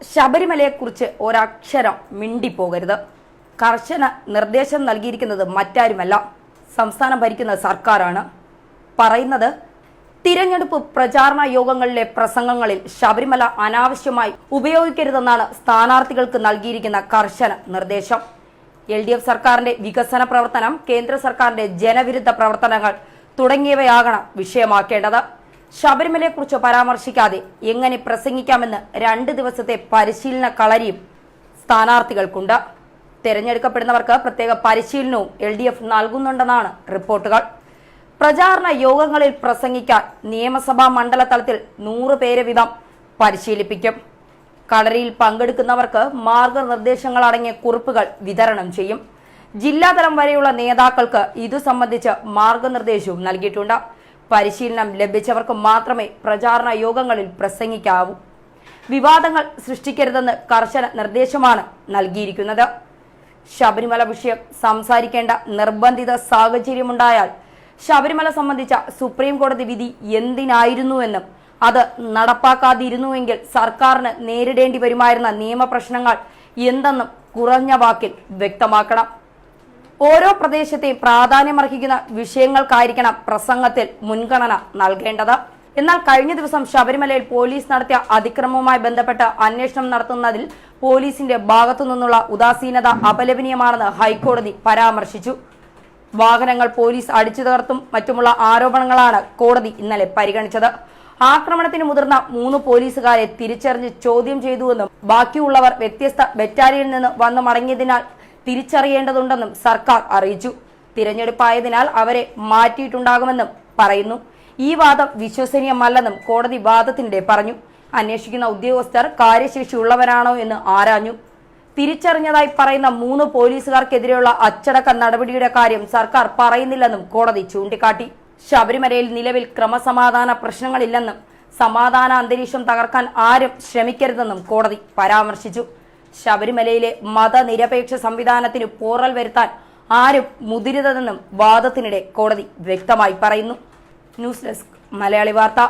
ശബരിമലയെക്കുറിച്ച് ഒരക്ഷരം മിണ്ടിപ്പോകരുത്. കർശന നിർദ്ദേശം നൽകിയിരിക്കുന്നത് മറ്റാരുമല്ല, സംസ്ഥാനം ഭരിക്കുന്ന സർക്കാരാണ്. പറയുന്നത് തിരഞ്ഞെടുപ്പ് പ്രചാരണ യോഗങ്ങളിലെ പ്രസംഗങ്ങളിൽ ശബരിമല അനാവശ്യമായി ഉപയോഗിക്കരുതെന്നാണ് സ്ഥാനാർത്ഥികൾക്ക് നൽകിയിരിക്കുന്ന കർശന നിർദ്ദേശം. LDF സർക്കാരിന്റെ വികസന പ്രവർത്തനം, കേന്ദ്ര സർക്കാരിന്റെ ജനവിരുദ്ധ പ്രവർത്തനങ്ങൾ തുടങ്ങിയവയാകണം വിഷയമാക്കേണ്ടത്. ശബരിമലയെക്കുറിച്ച് പരാമർശിക്കാതെ എങ്ങനെ പ്രസംഗിക്കാമെന്ന് 2 ദിവസത്തെ പരിശീലന കളരിയും സ്ഥാനാർത്ഥികൾക്കുണ്ട്. തെരഞ്ഞെടുക്കപ്പെടുന്നവർക്ക് പ്രത്യേക പരിശീലനവും LDF നൽകുന്നുണ്ടെന്നാണ് റിപ്പോർട്ടുകൾ. പ്രചാരണ യോഗങ്ങളിൽ പ്രസംഗിക്കാൻ നിയമസഭാ മണ്ഡല തലത്തിൽ 100 പേരെ വീതം പരിശീലിപ്പിക്കും. കളരിയിൽ പങ്കെടുക്കുന്നവർക്ക് മാർഗനിർദ്ദേശങ്ങൾ അടങ്ങിയ കുറിപ്പുകൾ വിതരണം ചെയ്യും. ജില്ലാതലം വരെയുള്ള നേതാക്കൾക്ക് ഇതു സംബന്ധിച്ച് മാർഗനിർദ്ദേശവും നൽകിയിട്ടുണ്ട്. പരിശീലനം ലഭിച്ചവർക്ക് മാത്രമേ പ്രചാരണ യോഗങ്ങളിൽ പ്രസംഗിക്കാവൂ. വിവാദങ്ങൾ സൃഷ്ടിക്കരുതെന്ന് കർശന നിർദ്ദേശമാണ് നൽകിയിരിക്കുന്നത്. ശബരിമല വിഷയം സംസാരിക്കേണ്ട നിർബന്ധിത സാഹചര്യമുണ്ടായാൽ ശബരിമല സംബന്ധിച്ച സുപ്രീം കോടതി വിധി എന്തിനായിരുന്നുവെന്നും അത് നടപ്പാക്കാതിരുന്നുവെങ്കിൽ സർക്കാരിന് നേരിടേണ്ടി വരുമായിരുന്ന നിയമപ്രശ്നങ്ങൾ എന്തെന്നും കുറഞ്ഞ വാക്കിൽ വ്യക്തമാക്കണം. ഓരോ പ്രദേശത്തെയും പ്രാധാന്യമർഹിക്കുന്ന വിഷയങ്ങൾക്കായിരിക്കണം പ്രസംഗത്തിൽ മുൻഗണന നൽകേണ്ടത്. എന്നാൽ കഴിഞ്ഞ ദിവസം ശബരിമലയിൽ പോലീസ് നടത്തിയ അതിക്രമവുമായി ബന്ധപ്പെട്ട് അന്വേഷണം നടത്തുന്നതിൽ പോലീസിന്റെ ഭാഗത്തു നിന്നുള്ള ഉദാസീനത അപലപനീയമാണെന്ന് ഹൈക്കോടതി പരാമർശിച്ചു. വാഹനങ്ങൾ പോലീസ് അടിച്ചു തകർത്തും മറ്റുമുള്ള ആരോപണങ്ങളാണ് കോടതി ഇന്നലെ പരിഗണിച്ചത്. ആക്രമണത്തിന് മുതിർന്ന 3 പോലീസുകാരെ തിരിച്ചറിഞ്ഞ് ചോദ്യം ചെയ്തുവെന്നും ബാക്കിയുള്ളവർ വ്യത്യസ്ത ബറ്റാലിയനിൽ നിന്ന് വന്നു മടങ്ങിയതിനാൽ തിരിച്ചറിയേണ്ടതുണ്ടെന്നും സർക്കാർ അറിയിച്ചു. തിരഞ്ഞെടുപ്പായതിനാൽ അവരെ മാറ്റിയിട്ടുണ്ടാകുമെന്നും പറയുന്നു. ഈ വാദം വിശ്വസനീയമല്ലെന്നും കോടതി വാദത്തിനിടെ പറഞ്ഞു. അന്വേഷിക്കുന്ന ഉദ്യോഗസ്ഥർ കാര്യശേഷിയുള്ളവരാണോ എന്ന് ആരാഞ്ഞു. തിരിച്ചറിഞ്ഞതായി പറയുന്ന 3 പോലീസുകാർക്കെതിരെയുള്ള അച്ചടക്ക നടപടിയുടെ കാര്യം സർക്കാർ പറയുന്നില്ലെന്നും കോടതി ചൂണ്ടിക്കാട്ടി. ശബരിമലയിൽ നിലവിൽ ക്രമസമാധാന പ്രശ്നങ്ങളില്ലെന്നും സമാധാന അന്തരീക്ഷം തകർക്കാൻ ആരും ശ്രമിക്കരുതെന്നും കോടതി പരാമർശിച്ചു. ശബരിമലയിലെ മതനിരപേക്ഷ സംവിധാനത്തിന് പോറൽ വരുത്താൻ ആരും മുതിരുതെന്നും വാദത്തിനിടെ കോടതി വ്യക്തമായി പറയുന്നു. ന്യൂസ് ഡെസ്ക് മലയാളി വാർത്ത.